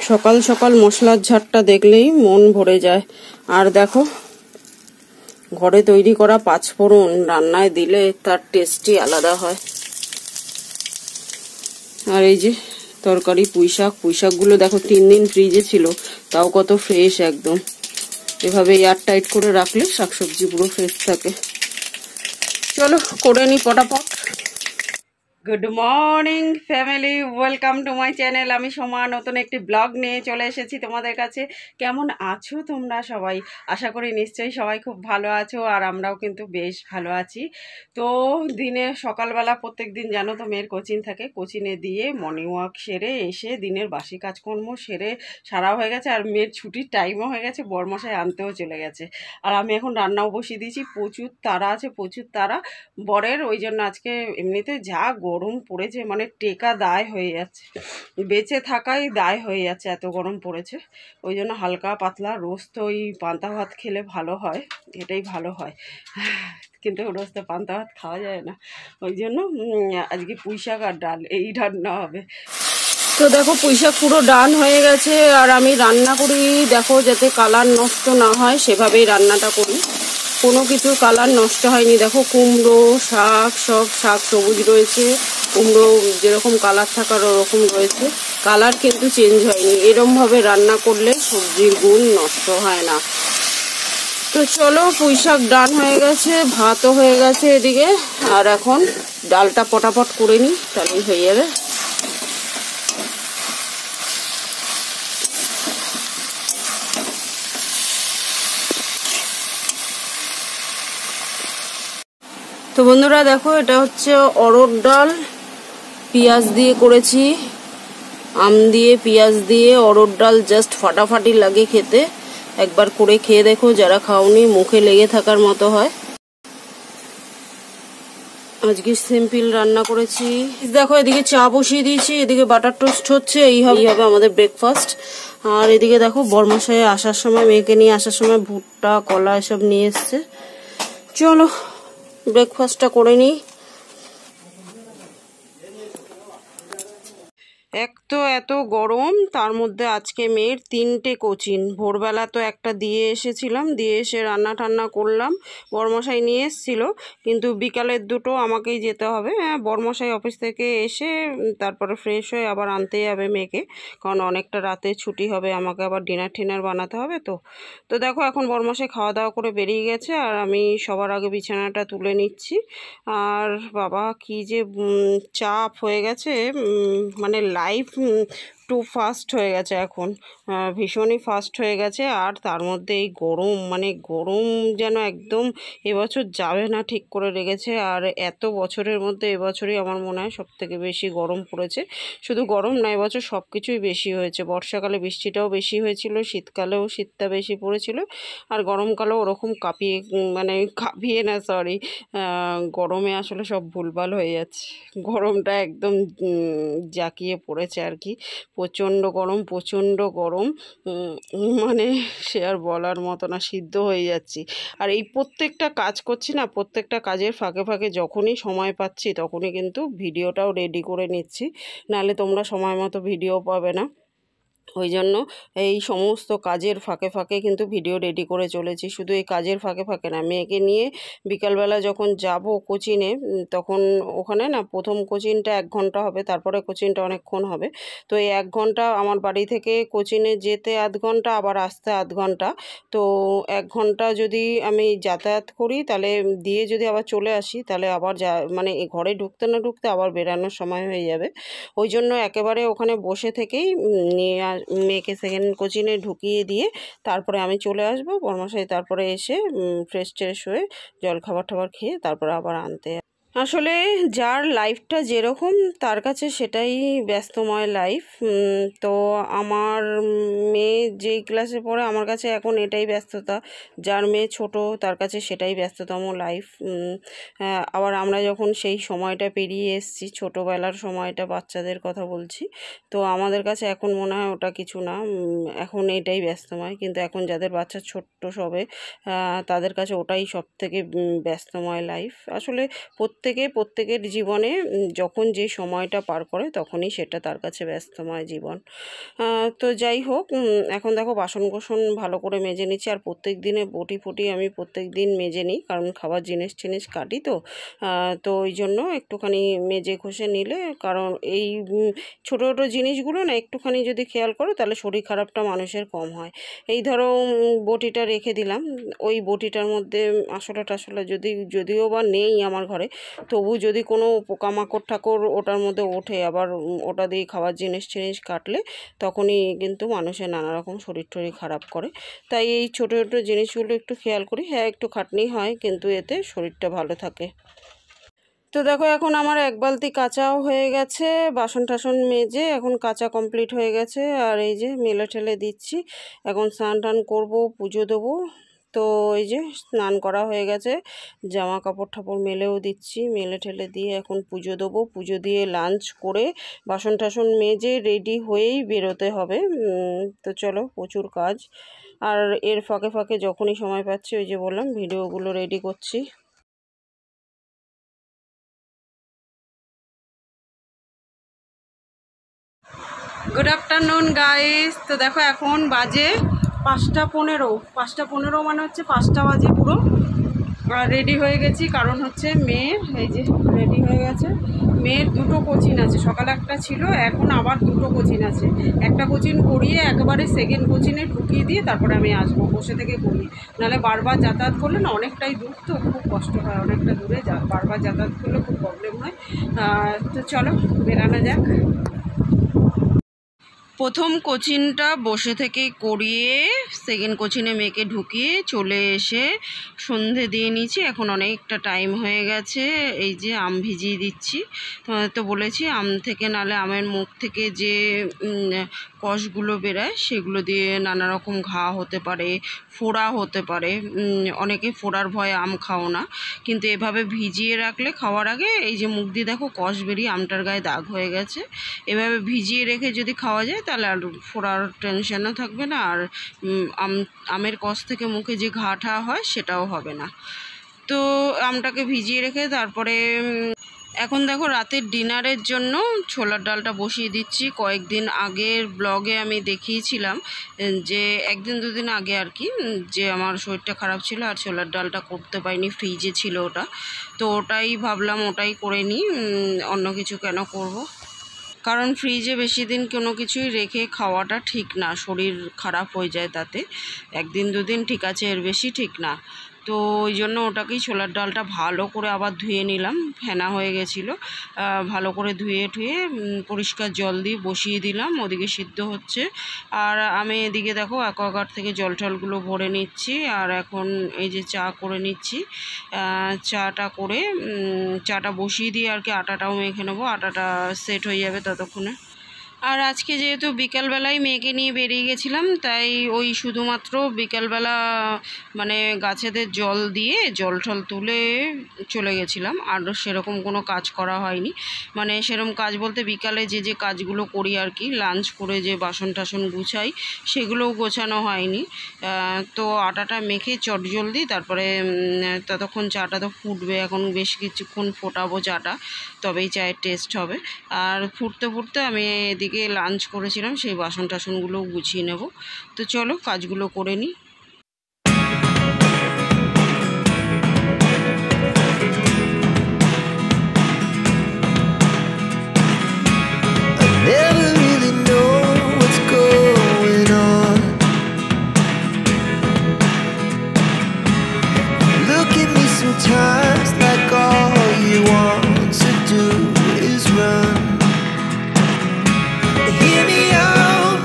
সকাল সকাল মশলার ঝাড়টা দেখলেই মন ভরে যায়। আর দেখো, ঘরে তৈরি করা পাঁচফোড়ন রান্নায় দিলে তার টেস্টই আলাদা হয়। আর এই যে তরকারি পুঁইশাকগুলো দেখো 3 দিন ফ্রিজে ছিল, তাও কত ফ্রেশ একদম। এভাবে এয়ার টাইট করে রাখলে শাকসবজি পুরো ফ্রেশ থাকে। চলো করে নি পটাপট। Good morning family, welcome to my channel. আমি সোমা নতুন একটি ব্লগ নিয়ে চলে এসেছি তোমাদের কাছে। কেমন আছো তোমরা সবাই? আশা করি নিশ্চয়ই সবাই খুব ভালো আছো, আর আমরাও কিন্তু বেশ ভালো আছি। তো দিনে সকালবেলা প্রত্যেক দিন জানো তো মেয়ের কোচিং থাকে, কোচিংয়ে দিয়ে মর্নিং ওয়াক সেরে এসে দিনের বাসি কাজকর্ম সেরে সারা হয়ে গেছে, আর মেয়ের ছুটির টাইমও হয়ে গেছে, বরমশাই আনতেও চলে গেছে। আর আমি এখন রান্নাও বসিয়ে দিয়েছি, প্রচুর তাড়া আছে, প্রচুর তাড়া বরের। ওই জন্য আজকে এমনিতে যা গরম পড়েছে, মানে টেকা দায় হয়ে যাচ্ছে, বেঁচে থাকাই দায় হয়ে যাচ্ছে, এত গরম পড়েছে। ওই জন্য হালকা পাতলা রোজ তো ওই পান্তা ভাত খেলে ভালো হয়, এটাই ভালো হয়, কিন্তু রোজ তো পান্তা ভাত খাওয়া যায় না। ওই জন্য আজকে পুঁইশাক আর ডাল এই রান্না হবে। তো দেখো পুঁইশাক পুরো ডান হয়ে গেছে, আর আমি রান্না করি দেখো যাতে কালার নষ্ট না হয় সেভাবেই রান্নাটা করি। কোনো কিছু কালার নষ্ট হয়নি। দেখো কুমড়ো শাক, সব শাক সবুজ রয়েছে, কুমড়ো যেরকম কালার থাকার ওরকম রয়েছে, কালার কিন্তু চেঞ্জ হয়নি। এরমভাবে রান্না করলে সবজির গুণ নষ্ট হয় না। তো চলো, পুঁইশাক ডান হয়ে গেছে, ভাতও হয়ে গেছে এদিকে, আর এখন ডালটা পটাপট করে নিই, তাহলেই হয়ে যাবে। তো বন্ধুরা দেখো, এটা হচ্ছে অরহর ডাল, পেঁয়াজ দিয়ে করেছি, আম দিয়ে পেঁয়াজ দিয়ে অরহর ডাল জাস্ট ফাটাফাটি লাগে খেতে। একবার করে খেয়ে দেখো, যারা খাওনি মুখে লেগে থাকার মতো হয়। আজকে সিম্পল রান্না করেছি। দেখো এদিকে চা বসিয়ে দিয়েছি, এদিকে বাটার টোস্ট হচ্ছে, এই হবে আমাদের ব্রেকফাস্ট। আর এদিকে দেখো বরমশাই আসার সময়, মেয়েকে নিয়ে আসার সময় ভুট্টা কলা এসব নিয়ে এসছে। চলো ব্রেকফাস্টটা করে নিই। এক তো এত গরম, তার মধ্যে আজকে মেয়ের 3টে কোচিং। ভোরবেলা তো একটা দিয়ে এসেছিলাম, দিয়ে এসে রান্না টান্না করলাম, বরমশাই নিয়ে এসেছিল, কিন্তু বিকালের দুটো আমাকেই যেতে হবে। হ্যাঁ, বরমশাই অফিস থেকে এসে তারপরে ফ্রেশ হয়ে আবার আনতে যাবে মেয়েকে, কারণ অনেকটা রাতে ছুটি হবে, আমাকে আবার ডিনার টিনার বানাতে হবে। তো দেখো এখন বরমশাই খাওয়া দাওয়া করে বেরিয়ে গেছে, আর আমি সবার আগে বিছানাটা তুলে নিচ্ছি। আর বাবা কি যে চাপ হয়ে গেছে, মানে লাইফ টু ফাস্ট হয়ে গেছে এখন, ভীষণই ফাস্ট হয়ে গেছে। আর তার মধ্যে এই গরম, মানে গরম যেন একদম এবছর যাবে না ঠিক করে রেখেছে। আর এত বছরের মধ্যে এবছরই আমার মনে হয় সবথেকে বেশি গরম পড়েছে। শুধু গরম না, এবছর সব কিছুই বেশি হয়েছে। বর্ষাকালে বৃষ্টিটাও বেশি হয়েছিল, শীতকালেও শীতটা বেশি পড়েছিল, আর গরমকালেও ওরকম কাঁপিয়ে, মানে কাঁপিয়ে না সরি, গরমে আসলে সব ভুলভাল হয়ে যাচ্ছে। গরমটা একদম জাঁকিয়ে পড়েছে আর কি। প্রচণ্ড গরম, প্রচণ্ড গরম, মানে সে আর বলার মতো না, সিদ্ধ হয়ে যাচ্ছি। আর এই প্রত্যেকটা কাজ করছি না, প্রত্যেকটা কাজের ফাঁকে ফাঁকে যখনই সময় পাচ্ছি তখনই কিন্তু ভিডিওটাও রেডি করে নিচ্ছি, নাহলে তোমরা সময় মতো ভিডিও পাবে না। ওই জন্য এই সমস্ত কাজের ফাঁকে ফাঁকে কিন্তু ভিডিও রেডি করে চলেছি। শুধু এই কাজের ফাঁকে ফাঁকে না, মেয়েকে নিয়ে বিকালবেলা যখন যাব কোচিংয়ে, তখন ওখানে না প্রথম কোচিংটা 1 ঘন্টা হবে, তারপরে কোচিংটা অনেকক্ষণ হবে। তো এই 1 ঘন্টা আমার বাড়ি থেকে কোচিংয়ে যেতে আধ ঘন্টা, আবার আসতে আধ ঘন্টা। তো 1 ঘন্টা যদি আমি যাতায়াত করি, তাহলে দিয়ে যদি আবার চলে আসি, তাহলে আবার মানে ঘরে ঢুকতে না ঢুকতে আবার বেরানোর সময় হয়ে যাবে। ওই জন্য একেবারে ওখানে বসে থেকেই নিয়ে মেয়েকে সেকেন্ড কোচিংয়ে ঢুকিয়ে দিয়ে তারপরে আমি চলে আসবো। বরমশাই তারপরে এসে ফ্রেশ ট্রেশ হয়ে জলখাবার টাবার খেয়ে তারপরে আবার আনতে। আসলে যার লাইফটা যেরকম তার কাছে সেটাই ব্যস্তময় লাইফ। তো আমার মেয়ে যেই ক্লাসে পড়ে, আমার কাছে এখন এটাই ব্যস্ততা। যার মেয়ে ছোট তার কাছে সেটাই ব্যস্ততম লাইফ। আবার আমরা যখন সেই সময়টা পেরিয়ে এসেছি, ছোটোবেলার সময়টা, বাচ্চাদের কথা বলছি, তো আমাদের কাছে এখন মনে হয় ওটা কিছু না, এখন এটাই ব্যস্তময়। কিন্তু এখন যাদের বাচ্চা ছোট্ট সবে, তাদের কাছে ওটাই সবথেকে ব্যস্তময় লাইফ। আসলে প্রত্যেকের জীবনে যখন যে সময়টা পার করে তখনই সেটা তার কাছে ব্যস্তময় জীবন। তো যাই হোক, এখন দেখো বাসন কোসন ভালো করে মেজে নিচ্ছি। আর প্রত্যেক দিনে বটি ফটি আমি প্রত্যেক দিন মেজে নিই, কারণ খাবার জিনিস টিনিস কাটি তো ওই জন্য একটুখানি মেজে ঘষে নিলে, কারণ এই ছোটো ছোটো জিনিসগুলো না একটুখানি যদি খেয়াল করো তাহলে শরীর খারাপটা মানুষের কম হয়। এই ধরো বটিটা রেখে দিলাম, ওই বটিটার মধ্যে আসলে টাসলে যদিও বা নেই আমার ঘরে, তবু যদি কোনো পোকামাকড় ঠাকুর ওটার মধ্যে ওঠে, আবার ওটা দিয়ে খাবার জিনিস কাটলে তখনই কিন্তু মানুষের নানা রকম শরীর টরীর খারাপ করে। তাই এই ছোটো ছোটো জিনিসগুলো একটু খেয়াল করি। হ্যাঁ, একটু খাটনি হয়, কিন্তু এতে শরীরটা ভালো থাকে। তো দেখো এখন আমার এক বালতি কাঁচাও হয়ে গেছে, বাসন টাসন মেজে এখন কাঁচা কমপ্লিট হয়ে গেছে। আর এই যে মেলে ঠেলে দিচ্ছি, এখন স্নান টান করবো, পুজো দেবো। তো এই যে স্নান করা হয়ে গেছে, জামা কাপড় ঠাপড় মেলেও দিচ্ছি, মেলে ঠেলে দিয়ে এখন পুজো দেবো। পুজো দিয়ে লাঞ্চ করে বাসন টাসন মেজে রেডি হয়েই বেরোতে হবে। তো চলো, প্রচুর কাজ। আর এর ফাঁকে ফাঁকে যখনই সময় পাচ্ছি, ওই যে বললাম, ভিডিওগুলো রেডি করছি। Good afternoon guys. তো দেখো এখন বাজে 5:15 মানে হচ্ছে 5টা বাজে পুরো। রেডি হয়ে গেছি, কারণ হচ্ছে মেয়ের, এই যে রেডি হয়ে গেছে, মেয়ের দুটো কোচিং আছে। সকালে একটা ছিল, এখন আবার দুটো কোচিং আছে। একটা কোচিং করিয়ে একবারে সেকেন্ড কোচিংয়ে ঢুকিয়ে দিয়ে তারপরে আমি আসবো, বসে থেকে করিয়ে। নাহলে বারবার যাতায়াত করলে না, অনেকটাই দূর তো, খুব কষ্ট হয়। অনেকটা দূরে বারবার যাতায়াত করলে খুব প্রবলেম হয়। তো চলো বেরানো যাক। প্রথম কোচিংটা বসে থেকে করিয়ে সেকেন্ড কোচিংয়ে মেয়েকে ঢুকিয়ে চলে এসে সন্ধে দিয়ে নিয়েছি। এখন অনেকটা টাইম হয়ে গেছে। এই যে আম ভিজিয়ে দিচ্ছি। তো বলেছি আম থেকে, নালে আমের মুখ থেকে যে কষগুলো বেরায় সেগুলো দিয়ে নানা রকম ঘা হতে পারে, ফোড়া হতে পারে। অনেকে ফোড়ার ভয়ে আম খাও না, কিন্তু এভাবে ভিজিয়ে রাখলে খাওয়ার আগে এই যে মুখ দিয়ে দেখো কষ বেরিয়ে আমটার গায়ে দাগ হয়ে গেছে। এভাবে ভিজিয়ে রেখে যদি খাওয়া যায় তাহলে আর ফোড়ার টেনশনও থাকবে না, আর আমের কষ থেকে মুখে যে ঘা হয় সেটাও হবে না। তো আমটাকে ভিজিয়ে রেখে তারপরে এখন দেখো রাতের ডিনারের জন্য ছোলার ডালটা বসিয়ে দিচ্ছি। কয়েকদিন আগের ব্লগে আমি দেখিয়েছিলাম যে একদিন দুদিন আগে আর কি, যে আমার শরীরটা খারাপ ছিল আর ছোলার ডালটা করতে পারিনি, ফ্রিজে ছিল ওটা। তো ওটাই ভাবলাম ওটাই করে নিই, অন্য কিছু কেন করব। কারণ ফ্রিজে বেশি দিন কোনো কিছুই রেখে খাওয়াটা ঠিক না, শরীর খারাপ হয়ে যায় তাতে। একদিন দুদিন ঠিক আছে, এর বেশি ঠিক না। তো ওই জন্য ওটাকেই ছোলার ডালটা ভালো করে আবার ধুয়ে নিলাম, ফেনা হয়ে গেছিলো। ভালো করে ধুয়ে পরিষ্কার জল দিয়ে বসিয়ে দিলাম, ওদিকে সিদ্ধ হচ্ছে। আর আমি এদিকে দেখো অ্যাকোয়াগার্ড থেকে জল টলগুলো ভরে নিচ্ছি। আর এখন এই যে চা করে নিচ্ছি। চাটা বসিয়ে দিয়ে আর কি আটাটাও মেখে নেবো, আটাটা সেট হয়ে যাবে ততক্ষণে। আর আজকে যেহেতু বিকালবেলায় মেয়েকে নিয়ে বেরিয়ে গেছিলাম, তাই ওই শুধুমাত্র বিকালবেলা মানে গাছেদের জল দিয়ে জল টল তুলে চলে গেছিলাম। আর সেরকম কোনো কাজ করা হয়নি, মানে সেরকম কাজ বলতে বিকালে যে কাজগুলো করি আর কি, লাঞ্চ করে যে বাসন টাসন গুছাই সেগুলোও গোছানো হয়নি। তো আটাটা মেখে চটজলদি তারপরে ততক্ষণ চাটা তো ফুটবে, এখন বেশ কিছুক্ষণ ফোটাবো চাটা, তবেই চায়ের টেস্ট হবে। আর ফুটতে ফুটতে আমি এদিকে লাঞ্চ করেছিলাম সেই বাসন টাসনগুলো গুছিয়ে নেব। তো চলো কাজগুলো করে নিই। Sometimes like all you want to do is run. Hear me out,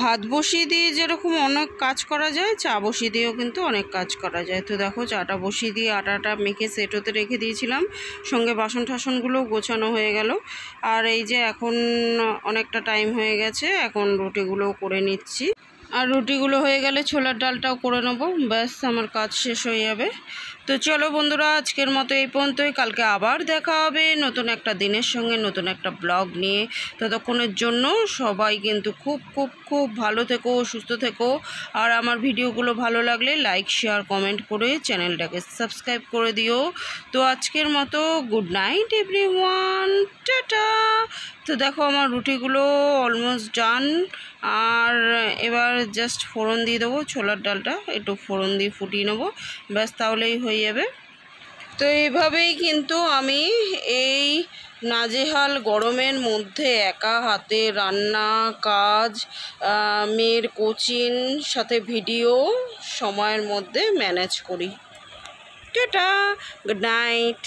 ভাত বসিয়ে দিয়ে যেরকম অনেক কাজ করা যায়, চা বসিয়ে দিয়েও কিন্তু অনেক কাজ করা যায়। তো দেখো চাটা বসিয়ে দিয়ে আটাটা মেখে সেট হতে রেখে দিয়েছিলাম, সঙ্গে বাসন টাসনগুলোও গোছানো হয়ে গেল। আর এই যে এখন অনেকটা টাইম হয়ে গেছে, এখন রুটিগুলোও করে নিচ্ছি। আর রুটিগুলো হয়ে গেলে ছোলার ডালটাও করে নেবো, ব্যাস আমার কাজ শেষ হয়ে যাবে। তো চলো বন্ধুরা, আজকের মতো এই পর্যন্তই। কালকে আবার দেখা হবে নতুন একটা দিনের সঙ্গে, নতুন একটা ব্লগ নিয়ে। ততক্ষণের জন্য সবাই কিন্তু খুব খুব খুব ভালো থেকো, সুস্থ থেকো। আর আমার ভিডিওগুলো ভালো লাগলে লাইক শেয়ার কমেন্ট করে চ্যানেলটাকে সাবস্ক্রাইব করে দিও। তো আজকের মতো গুড নাইট এভরিওয়ান, টাটা। তো দেখো আমার রুটিগুলো অলমোস্ট ডান। আর এবার জাস্ট ফোড়ন দিয়ে দেবো, ছোলার ডালটা একটু ফোড়ন দিয়ে ফুটিয়ে নেবো, ব্যাস তাহলেই হয়ে যাবে। তো এইভাবেই কিন্তু আমি এই নাজেহাল গরমের মধ্যে একা হাতে রান্না কাজ, মেয়ের কোচিং, সাথে ভিডিও সময়ের মধ্যে ম্যানেজ করি। Tata, good night.